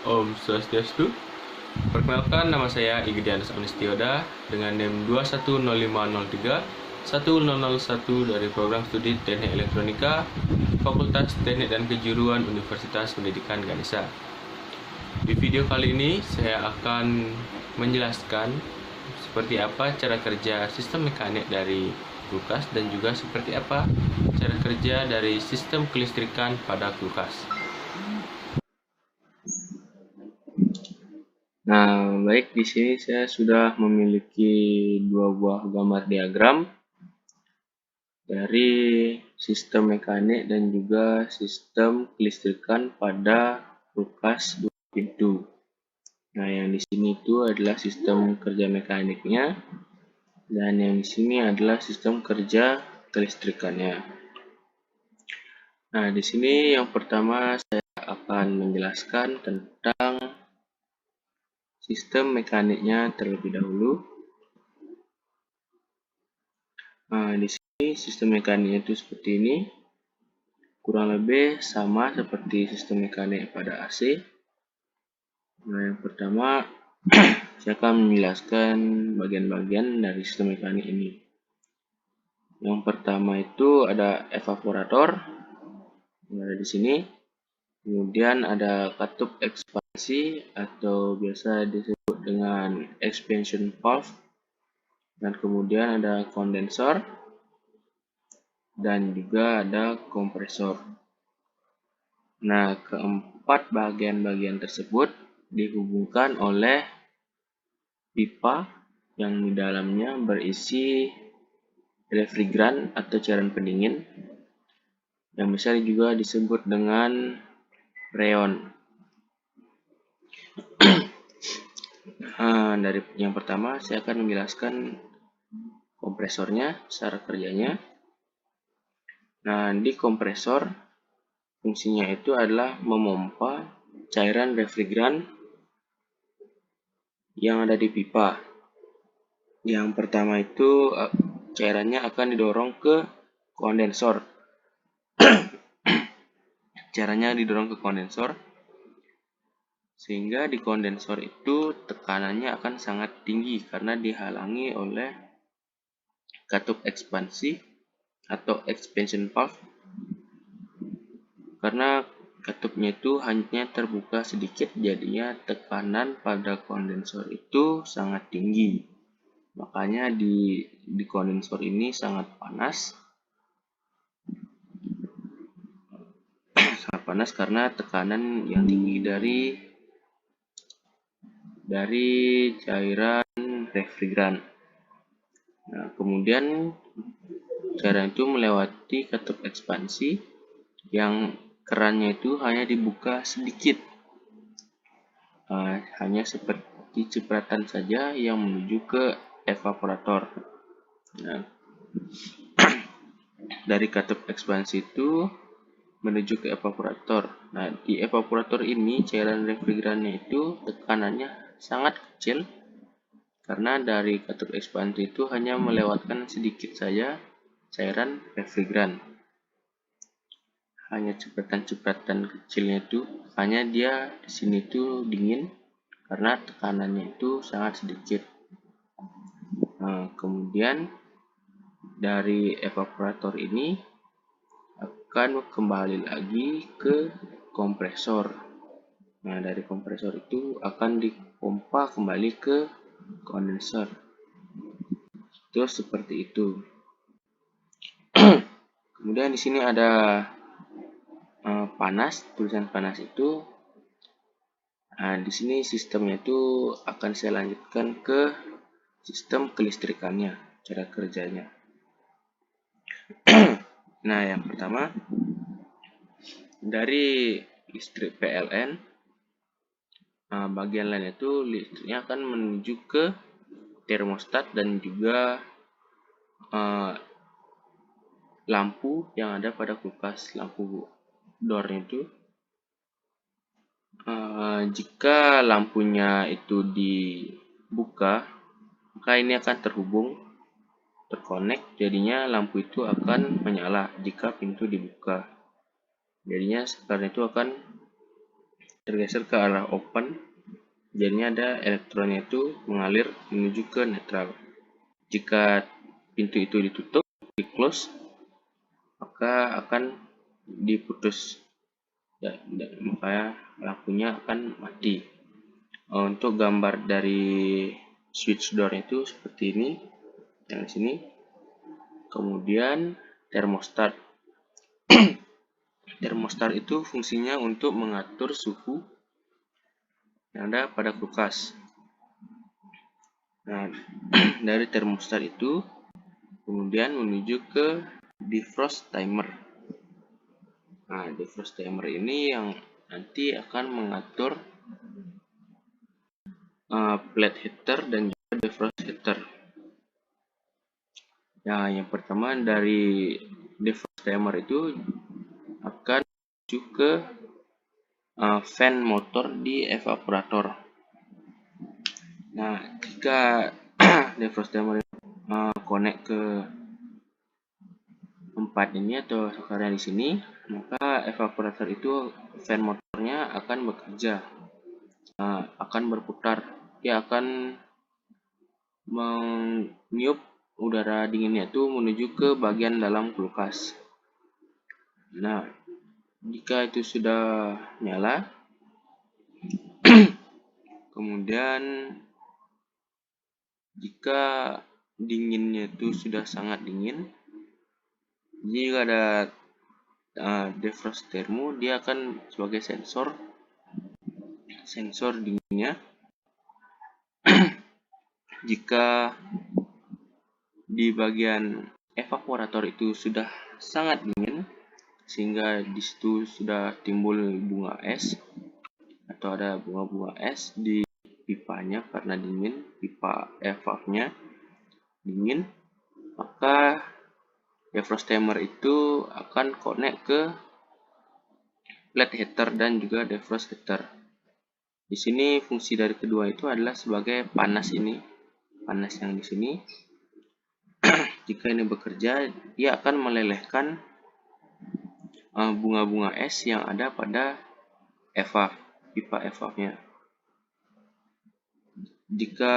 Om Swastiastu. Perkenalkan, nama saya Igdianus Amnistioda dengan NIM 210503 1001 dari Program Studi Teknik Elektronika Fakultas Teknik dan Kejuruan Universitas Pendidikan Ganesha. Di video kali ini saya akan menjelaskan seperti apa cara kerja sistem mekanik dari kulkas dan juga seperti apa cara kerja dari sistem kelistrikan pada kulkas. Nah, baik, di sini saya sudah memiliki dua buah gambar diagram dari sistem mekanik dan juga sistem kelistrikan pada kulkas dua pintu. Nah, yang di sini itu adalah sistem kerja mekaniknya dan yang di sini adalah sistem kerja kelistrikannya. Nah, di sini yang pertama saya akan menjelaskan tentang sistem mekaniknya terlebih dahulu. Nah, di sini sistem mekaniknya itu seperti ini. Kurang lebih sama seperti sistem mekanik pada AC. Nah, yang pertama saya akan menjelaskan bagian-bagian dari sistem mekanik ini. Yang pertama itu ada evaporator yang ada di sini. Kemudian ada katup ekspansi atau biasa disebut dengan expansion valve. Dan kemudian ada kondensor dan juga ada kompresor. Nah, keempat bagian-bagian tersebut dihubungkan oleh pipa yang di dalamnya berisi refrigeran atau cairan pendingin yang bisa juga disebut dengan freon. Nah, dari yang pertama saya akan menjelaskan kompresornya, cara kerjanya. Nah, di kompresor fungsinya itu adalah memompa cairan refrigeran yang ada di pipa. Yang pertama itu cairannya akan didorong ke kondensor. Caranya didorong ke kondensor sehingga di kondensor itu tekanannya akan sangat tinggi karena dihalangi oleh katup ekspansi atau expansion valve, karena katupnya itu hanya terbuka sedikit, jadinya tekanan pada kondensor itu sangat tinggi. Makanya di kondensor ini sangat panas. Sangat panas karena tekanan yang tinggi dari cairan refrigeran. Nah, kemudian cairan itu melewati katup ekspansi yang kerannya itu hanya dibuka sedikit. Hanya seperti cipratan saja yang menuju ke evaporator. Nah, dari katup ekspansi itu menuju ke evaporator. Nah, di evaporator ini cairan refrigerannya itu tekanannya sangat kecil karena dari katup ekspansi itu hanya melewatkan sedikit saja cairan refrigeran. Hanya cipratan-cipratan kecilnya itu, hanya dia di sini itu dingin karena tekanannya itu sangat sedikit. Nah, kemudian dari evaporator ini akan kembali lagi ke kompresor. Nah, dari kompresor itu akan dipompa kembali ke kondensor. Terus seperti itu. Kemudian di sini ada panas, tulisan panas itu. Nah, di sini sistemnya itu akan saya lanjutkan ke sistem kelistrikannya, cara kerjanya. Nah, yang pertama dari listrik PLN, bagian lain itu listriknya akan menuju ke termostat dan juga lampu yang ada pada kulkas, lampu door itu. Jika lampunya itu dibuka, maka ini akan terkonek, jadinya lampu itu akan menyala jika pintu dibuka. Jadinya karena itu akan tergeser ke arah open, jadinya ada elektronnya itu mengalir menuju ke netral. Jika pintu itu ditutup, di close, maka akan diputus, ya, maka lampunya akan mati. Untuk gambar dari switch door itu seperti ini, yang di sini. Kemudian termostat. Termostat itu fungsinya untuk mengatur suhu yang ada pada kulkas. Nah, dari termostat itu kemudian menuju ke defrost timer. Nah, defrost timer ini yang nanti akan mengatur plate heater dan juga defrost heater. Nah, yang pertama dari defrost timer itu akan menuju ke fan motor di evaporator. Nah, jika defrost timer connect ke tempat ini atau sasaran di sini, maka evaporator itu fan motornya akan bekerja, akan berputar. Dia akan meniup udara dinginnya itu menuju ke bagian dalam kulkas. Nah, jika itu sudah nyala, kemudian jika dinginnya itu sudah sangat dingin, jika ada defrost thermo, dia akan sebagai sensor dinginnya. Jika di bagian evaporator itu sudah sangat dingin sehingga di situ sudah timbul bunga es atau ada bunga-bunga es di pipanya karena dingin, pipa evapnya dingin, maka defrost timer itu akan connect ke plate heater dan juga defrost heater. Di sini fungsi dari kedua itu adalah sebagai panas ini, panas yang di sini. Jika ini bekerja, dia akan melelehkan bunga-bunga es yang ada pada pipa evapnya. Jika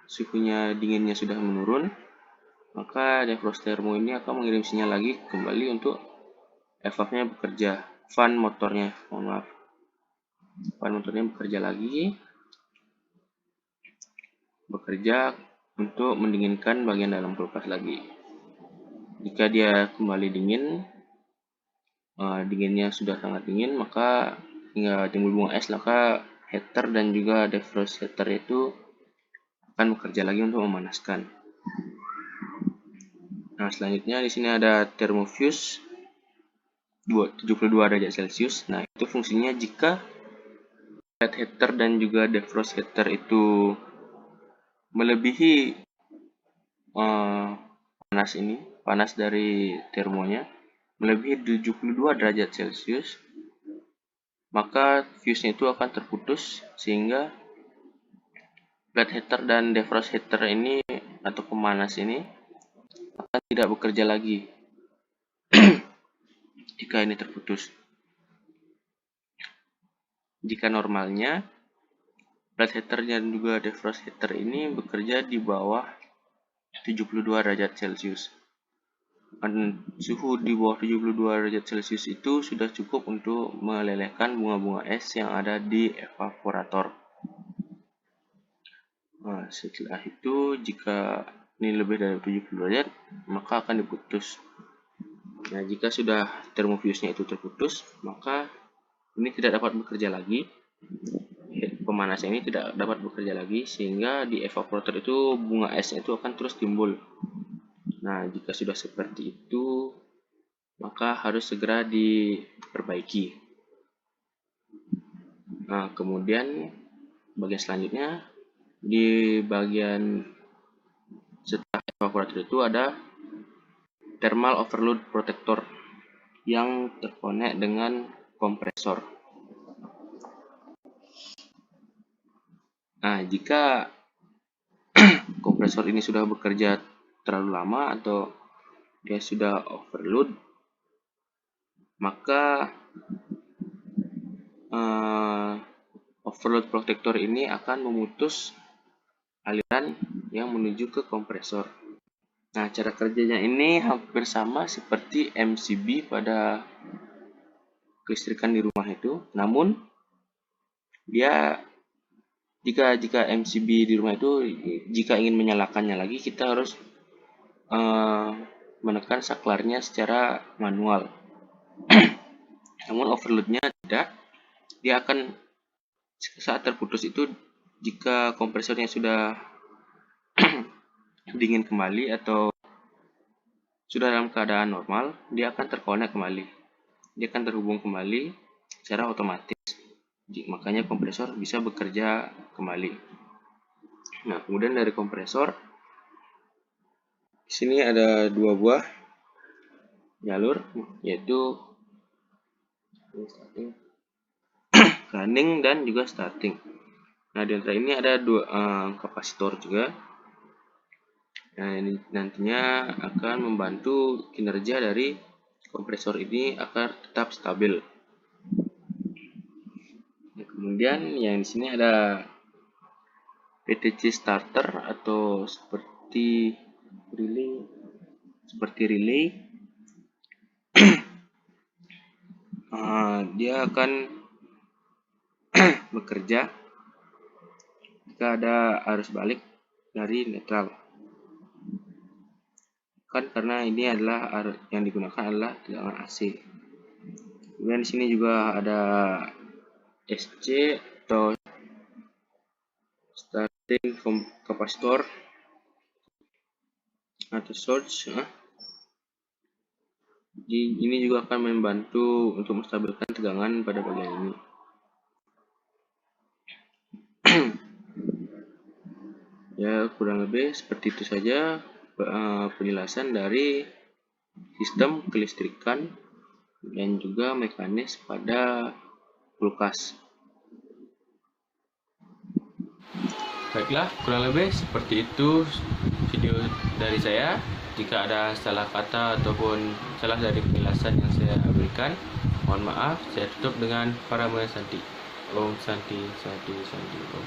suhunya dinginnya sudah menurun, maka defrost thermo ini akan mengirim sinyal lagi kembali untuk evapnya bekerja. Fan motornya bekerja lagi, untuk mendinginkan bagian dalam kulkas lagi. Jika dia kembali dingin, dinginnya sudah sangat dingin, maka hingga timbul bunga es, maka heater dan juga defrost heater itu akan bekerja lagi untuk memanaskan. Nah, selanjutnya di sini ada thermofuse 72 derajat Celcius. Nah, itu fungsinya jika plate heater dan juga defrost heater itu melebihi panas dari termonya melebihi 72 derajat Celcius, maka fuse-nya itu akan terputus sehingga plate heater dan defrost heater ini atau pemanas ini akan tidak bekerja lagi jika ini terputus. Jika normalnya plate heater dan juga defrost heater ini bekerja di bawah 72 derajat Celcius. Dan suhu di bawah 72 derajat Celcius itu sudah cukup untuk melelehkan bunga-bunga es yang ada di evaporator. Nah, setelah itu jika ini lebih dari 70 derajat, maka akan diputus. Nah, jika sudah thermofuse-nya itu terputus, maka ini tidak dapat bekerja lagi. Pemanasnya ini tidak dapat bekerja lagi sehingga di evaporator itu bunga esnya itu akan terus timbul. Nah, jika sudah seperti itu, maka harus segera diperbaiki. Nah, kemudian bagian selanjutnya, di bagian setelah evaporator itu ada thermal overload protector yang terkonek dengan kompresor. Nah, jika kompresor ini sudah bekerja terlalu lama atau dia sudah overload, maka overload protector ini akan memutus aliran yang menuju ke kompresor. Nah, cara kerjanya ini hampir sama seperti MCB pada kelistrikan di rumah itu. Namun, dia jika MCB di rumah itu, jika ingin menyalakannya lagi, kita harus menekan saklarnya secara manual. Namun overloadnya tidak, dia akan saat terputus itu, jika kompresornya sudah dingin kembali atau sudah dalam keadaan normal, dia akan terkonek kembali. Dia akan terhubung kembali secara otomatis. Makanya kompresor bisa bekerja kembali. Nah, kemudian dari kompresor, di sini ada dua buah jalur, yaitu running dan juga starting. Nah, di antara ini ada dua kapasitor juga. Nah, ini nantinya akan membantu kinerja dari kompresor ini agar tetap stabil. Nah, kemudian yang di sini ada PTC starter atau seperti relay. Dia akan bekerja jika ada arus balik dari netral. Kan karena ini adalah yang digunakan adalah tegangan AC. Kemudian di sini juga ada SC atau starting kapasitor atau source. Ini juga akan membantu untuk menstabilkan tegangan pada bagian ini. Ya, kurang lebih seperti itu saja penjelasan dari sistem kelistrikan dan juga mekanis pada kulkas. Baiklah, kurang lebih seperti itu video dari saya. Jika ada salah kata ataupun salah dari penjelasan yang saya berikan, mohon maaf. Saya tutup dengan Paramaya Santi. Om Santi Santi Santi Om.